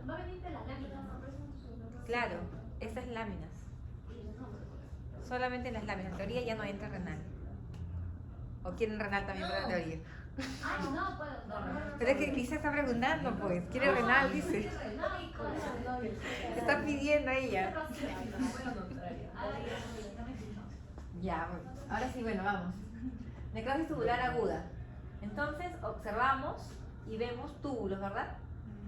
va a venir de las láminas. Claro, estas láminas. Solamente en las láminas. En teoría ya no entra renal. ¿O quieren renal también para la teoría? Ay, no puedo. Pero es que Lisa está preguntando, pues. ¿Quiere renal? Dice. ¿Qué está pidiendo ella? Ya, bueno. Ahora sí, bueno, vamos. Necrosis tubular aguda. Entonces, observamos y vemos túbulos, ¿verdad?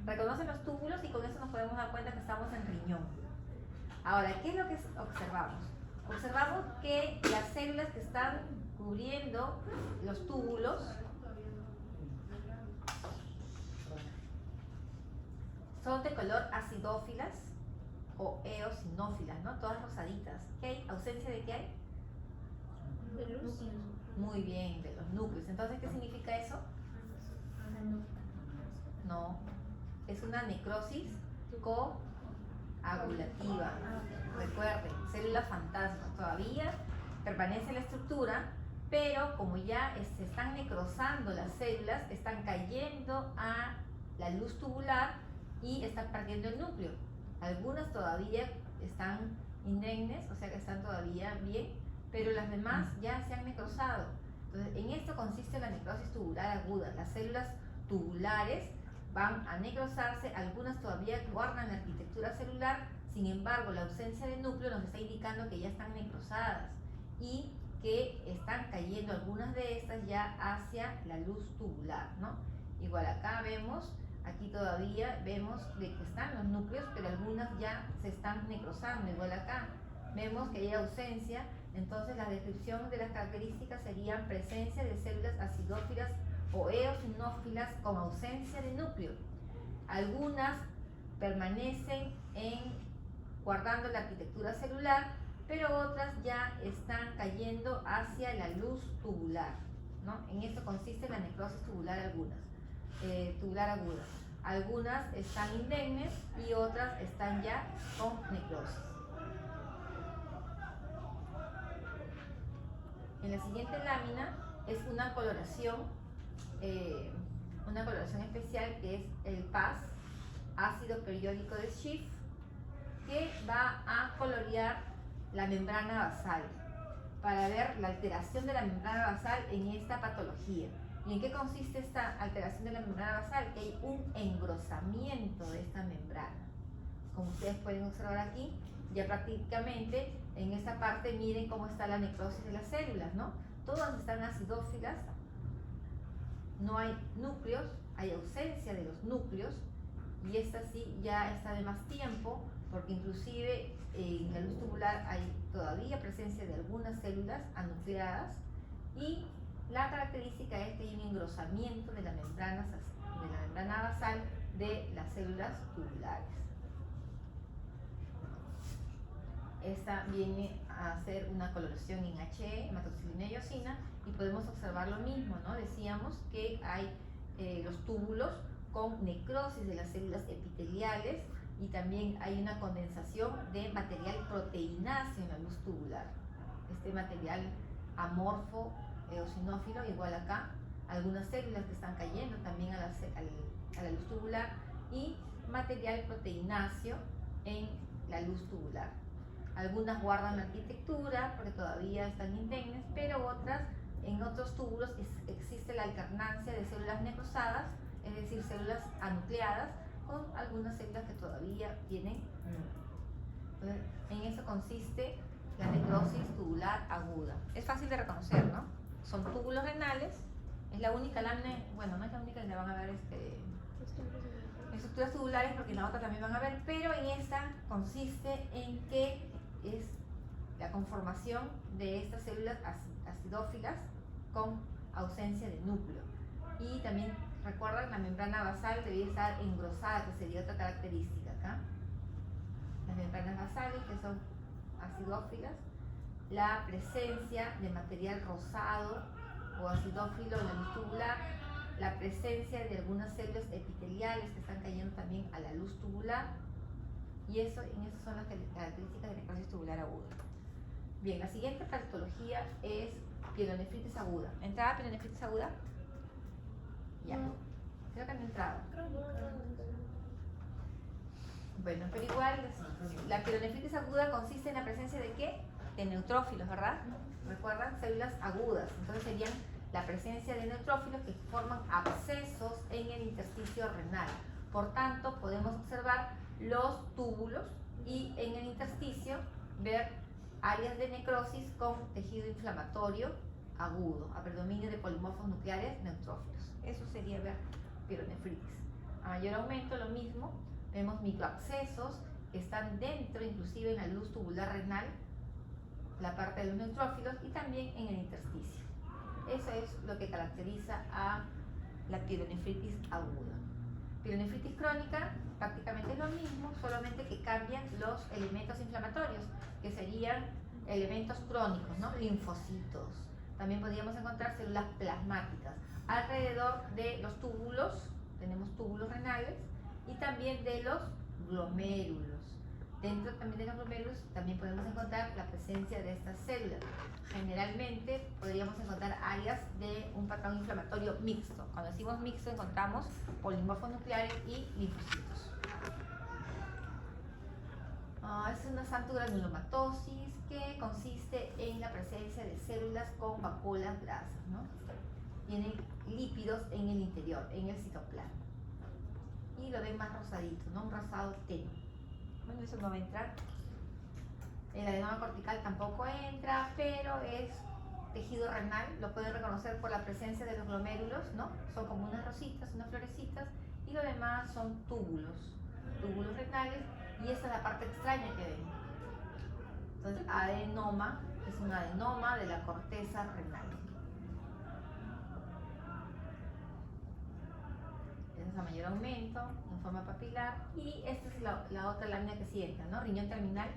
Reconocen los túbulos y con eso nos podemos dar cuenta que estamos en riñón. Ahora, ¿qué es lo que observamos? Observamos que las células que están cubriendo los túbulos son de color acidófilas o eosinófilas, ¿no? Todas rosaditas. ¿Qué hay? ¿Ausencia de qué hay? De luz. Muy bien, de los núcleos. Entonces, ¿qué significa eso? No, es una necrosis coagulativa. Recuerden, célula fantasma. Todavía permanece la estructura, pero como ya se están necrosando las células, están cayendo a la luz tubular y están perdiendo el núcleo. Algunas todavía están indemnes, o sea que están todavía bien, pero las demás ya se han necrosado. Entonces, en esto consiste la necrosis tubular aguda. Las células tubulares van a necrosarse, algunas todavía guardan la arquitectura celular, sin embargo, la ausencia de núcleo nos está indicando que ya están necrosadas y que están cayendo algunas de estas ya hacia la luz tubular, ¿no? Igual acá vemos, aquí todavía vemos de que están los núcleos, pero algunas ya se están necrosando. Igual acá vemos que hay ausencia. Entonces la descripción de las características serían presencia de células acidófilas o eosinófilas con ausencia de núcleo. Algunas permanecen guardando la arquitectura celular, pero otras ya están cayendo hacia la luz tubular, ¿no? En esto consiste la necrosis tubular tubular aguda. Algunas están indemnes y otras están ya con necrosis. En la siguiente lámina es una coloración especial que es el PAS, ácido periódico de Schiff, que va a colorear la membrana basal para ver la alteración de la membrana basal en esta patología. ¿Y en qué consiste esta alteración de la membrana basal? Que hay un engrosamiento de esta membrana. Como ustedes pueden observar aquí, ya prácticamente en esta parte miren cómo está la necrosis de las células, ¿no? Todas están acidófilas, no hay núcleos, hay ausencia de los núcleos, y esta sí ya está de más tiempo, porque inclusive en la luz tubular hay todavía presencia de algunas células anucleadas, y la característica es que hay un engrosamiento de la membrana basal de las células tubulares. Esta viene a ser una coloración en He, hematoxilina y eosina, y podemos observar lo mismo, ¿no? Decíamos que hay los túbulos con necrosis de las células epiteliales y también hay una condensación de material proteínáceo en la luz tubular. Este material amorfo eosinófilo, igual acá, algunas células que están cayendo también a la luz tubular, y material proteínáceo en la luz tubular. Algunas guardan la arquitectura porque todavía están indemnes, pero otras, en otros túbulos existe la alternancia de células necrosadas, es decir, células anucleadas, con algunas células que todavía tienen núcleo. Entonces, en eso consiste la necrosis tubular aguda. Es fácil de reconocer, ¿no? Son túbulos renales, es la única lámina, bueno, no es la única que le van a ver estructuras tubulares, porque en la otra también van a ver, pero en esta consiste en que es la conformación de estas células acidófilas con ausencia de núcleo. Y también recuerdan, la membrana basal debe estar engrosada, que sería otra característica acá. Las membranas basales, que son acidófilas, la presencia de material rosado o acidófilo en la luz tubular, la presencia de algunas células epiteliales que están cayendo también a la luz tubular, y en eso son las características de necrosis tubular aguda. Bien, la siguiente patología es pielonefritis aguda. ¿Entraba pielonefritis aguda? Ya. Creo que no entraba. Bueno, pero igual la pielonefritis aguda consiste en la presencia de ¿qué? De neutrófilos, ¿verdad? ¿Recuerdan? Células agudas. Entonces serían la presencia de neutrófilos que forman abscesos en el intersticio renal. Por tanto, podemos observar los túbulos y en el intersticio ver áreas de necrosis con tejido inflamatorio agudo, a predominio de polimorfos nucleares neutrófilos. Eso sería ver pielonefritis. A mayor aumento, lo mismo, vemos microabscesos que están dentro, inclusive en la luz tubular renal, la parte de los neutrófilos y también en el intersticio. Eso es lo que caracteriza a la pielonefritis aguda. Pielonefritis crónica prácticamente es lo mismo, solamente que cambian los elementos inflamatorios, que serían elementos crónicos, ¿no? Linfocitos. También podríamos encontrar células plasmáticas. Alrededor de los túbulos, tenemos túbulos renales, y también de los glomérulos. Dentro también de los glomérulos también podemos encontrar la presencia de estas células. Generalmente podríamos encontrar áreas de un patrón inflamatorio mixto. Cuando decimos mixto encontramos polimorfos nucleares y linfocitos. Es una santuogranulomatosis que consiste en la presencia de células con vacuolas grasas, ¿no? Tienen lípidos en el interior, en el citoplasma. Y lo ven más rosadito, ¿no? Un rosado tenue. Bueno, eso no va a entrar. El adenoma cortical tampoco entra, pero es tejido renal. Lo pueden reconocer por la presencia de los glomérulos, ¿no? Son como unas rositas, unas florecitas, y lo demás son túbulos renales, y esta es la parte extraña que ven. Entonces, adenoma es un adenoma de la corteza renal. Ese es a mayor aumento, en forma papilar, y esta es la otra lámina que sí entra, ¿no? Riñón terminal,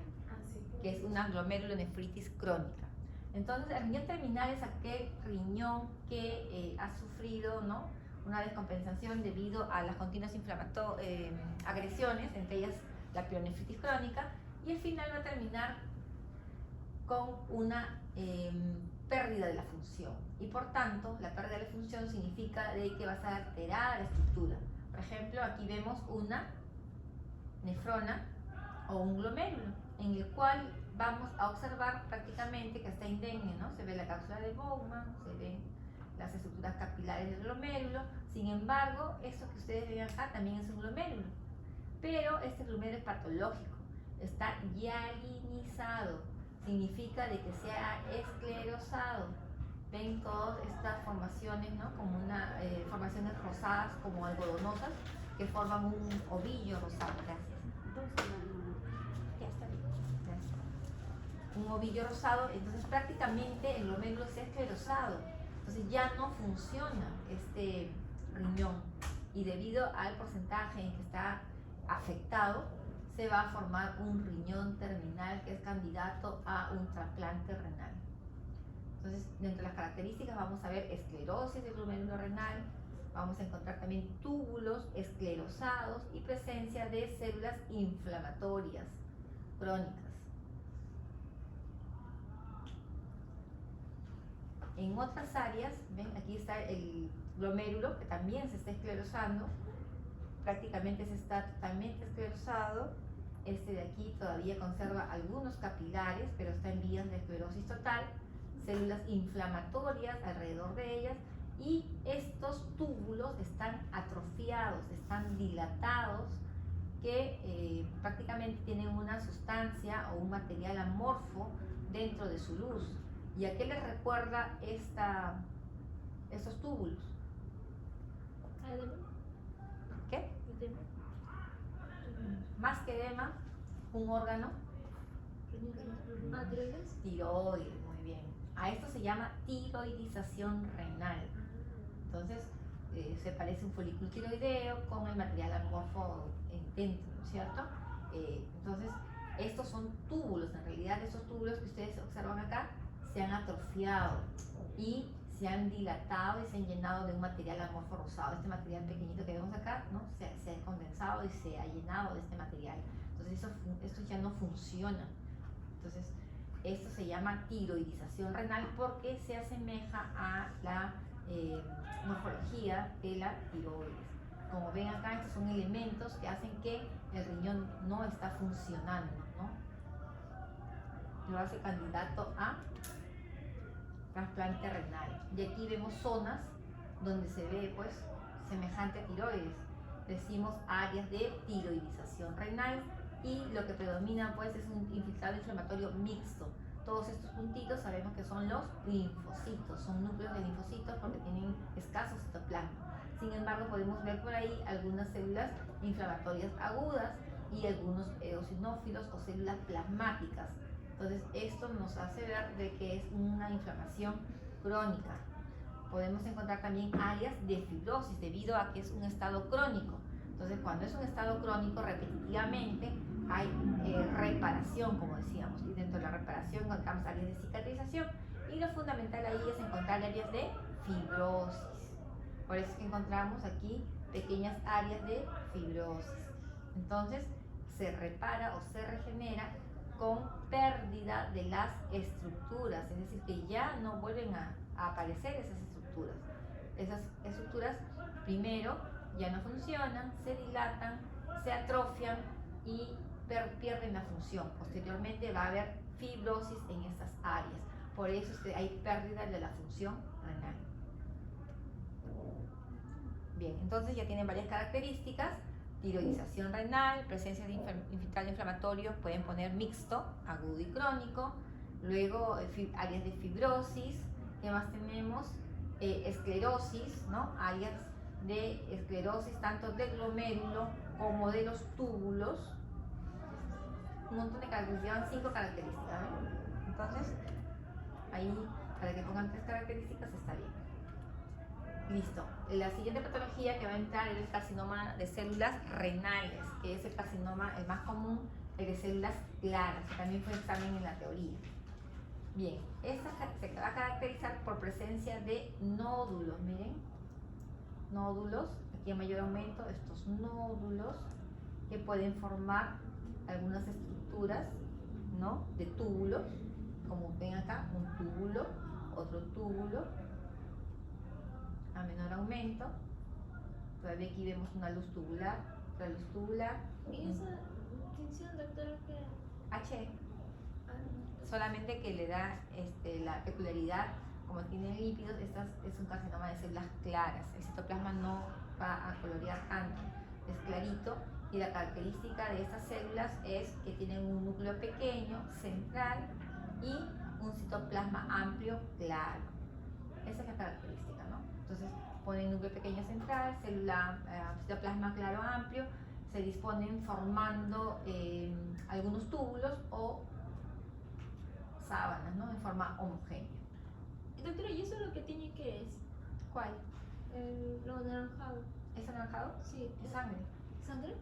que es una glomerulonefritis crónica. Entonces, el riñón terminal es aquel riñón que ha sufrido, ¿no?, una descompensación debido a las continuas agresiones, entre ellas la pielonefritis crónica, y al final va a terminar con una pérdida de la función. Y por tanto, la pérdida de la función significa de que vas a alterar la estructura. Por ejemplo, aquí vemos una nefrona o un glomérulo, en el cual vamos a observar prácticamente que está indemne, ¿no? Se ve la cápsula de Bowman, se ven las estructuras capilares del glomérulo. Sin embargo, esto que ustedes ven acá también es un glomérulo, pero este glomérulo es patológico, está hialinizado, significa de que se ha esclerosado. Ven todas estas formaciones, ¿no?, como formaciones rosadas, como algodonosas, que forman un ovillo rosado. Gracias. Ya está bien. Gracias. Un ovillo rosado, entonces prácticamente el glomérulo se ha esclerosado. Entonces ya no funciona este riñón, y debido al porcentaje en que está afectado, se va a formar un riñón terminal que es candidato a un trasplante renal. Entonces, dentro de las características vamos a ver esclerosis del glomérulo renal, vamos a encontrar también túbulos esclerosados y presencia de células inflamatorias crónicas. En otras áreas, ven, aquí está el glomérulo que también se está esclerosando, prácticamente se está totalmente esclerosado. Este de aquí todavía conserva algunos capilares, pero está en vías de esclerosis total, células inflamatorias alrededor de ellas, y estos túbulos están atrofiados, están dilatados, que prácticamente tienen una sustancia o un material amorfo dentro de su luz. ¿Y a qué les recuerda estos túbulos? ¿Qué? Más que edema, un órgano. Tiroides, muy bien. A esto se llama tiroidización renal. Entonces, se parece un folículo tiroideo con el material amorfo dentro, ¿no es cierto? Entonces, estos son túbulos. En realidad, estos túbulos que ustedes observan acá se han atrofiado y se han dilatado y se han llenado de un material amorfo rosado. Este material pequeñito que vemos acá, ¿no?, se ha condensado y se ha llenado de este material. Entonces esto ya no funciona. Entonces esto se llama tiroidización renal porque se asemeja a la morfología de la tiroides. Como ven acá, estos son elementos que hacen que el riñón no está funcionando, ¿no? Lo hace candidato a trasplante renal. Y aquí vemos zonas donde se ve pues semejante a tiroides. Decimos áreas de tiroidización renal y lo que predomina pues es un infiltrado inflamatorio mixto. Todos estos puntitos sabemos que son los linfocitos, son núcleos de linfocitos porque tienen escaso citoplasma. Sin embargo, podemos ver por ahí algunas células inflamatorias agudas y algunos eosinófilos o células plasmáticas. Entonces, esto nos hace ver de que es una inflamación crónica. Podemos encontrar también áreas de fibrosis debido a que es un estado crónico. Entonces, cuando es un estado crónico, repetitivamente hay reparación, como decíamos, y dentro de la reparación encontramos áreas de cicatrización y lo fundamental ahí es encontrar áreas de fibrosis. Por eso es que encontramos aquí pequeñas áreas de fibrosis. Entonces, se repara o se regenera con pérdida de las estructuras, es decir, que ya no vuelven a aparecer esas estructuras. Esas estructuras primero ya no funcionan, se dilatan, se atrofian y pierden la función. Posteriormente va a haber fibrosis en estas áreas. Por eso es que hay pérdida de la función renal. Bien, entonces ya tienen varias características. Tiroidización renal, presencia de infiltrado inflamatorio, pueden poner mixto, agudo y crónico. Luego áreas de fibrosis. ¿Qué más tenemos? Esclerosis, ¿no? Áreas de esclerosis tanto del glomérulo como de los túbulos. Un montón de características, llevan 5 características, ¿ven? Entonces, ahí para que pongan 3 características está bien. Listo. La siguiente patología que va a entrar es el carcinoma de células renales, que es el carcinoma el más común, el de células claras, que también fue examen en la teoría. Bien, esta se va a caracterizar por presencia de nódulos, miren, nódulos, aquí en mayor aumento, estos nódulos que pueden formar algunas estructuras, ¿no? De túbulos, como ven acá, un túbulo, otro túbulo, a menor aumento. Todavía aquí vemos una luz tubular, otra luz tubular. ¿Y esa distinción, doctora, qué? H. Solamente que le da la peculiaridad, como tiene lípidos, es un carcinoma de células claras. El citoplasma no va a colorear tanto, es clarito. Y la característica de estas células es que tienen un núcleo pequeño, central, y un citoplasma amplio, claro. Esa es la característica, ¿no? Entonces ponen núcleo pequeño central, citoplasma claro amplio, se disponen formando algunos túbulos o sábanas, ¿no? En forma homogénea. Doctora, ¿y eso es lo que tiene que es? ¿Cuál? Lo anaranjado. ¿Es anaranjado? Sí. Es sangre. ¿Sangre?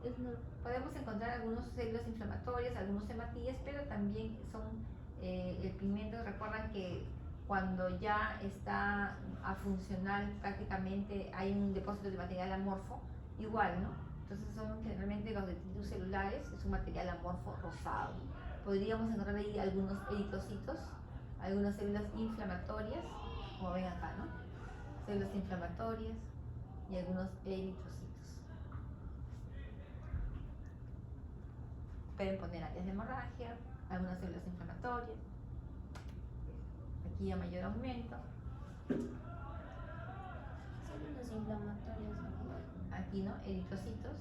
Es no. Podemos encontrar algunas células inflamatorias, algunos hematíes, pero también son el pigmento. Recuerdan que cuando ya está a funcional prácticamente hay un depósito de material amorfo, igual, ¿no? Entonces son generalmente los detritus celulares, es un material amorfo rosado. Podríamos encontrar ahí algunos eritrocitos, algunas células inflamatorias, como ven acá, ¿no? Células inflamatorias y algunos eritrocitos. Pueden poner áreas de hemorragia, algunas células inflamatorias. Aquí a mayor aumento. Células inflamatorias. Aquí, ¿no? Eritrocitos.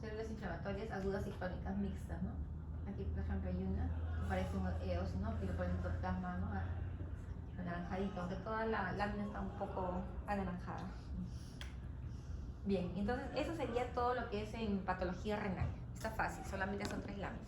Células inflamatorias agudas y crónicas mixtas, ¿no? Aquí, por ejemplo, hay una que parece un eosinófilo por el citoplasma, ¿no? Anaranjadito, aunque toda la lámina está un poco anaranjada. Bien, entonces eso sería todo lo que es en patología renal. Está fácil, solamente son 3 láminas.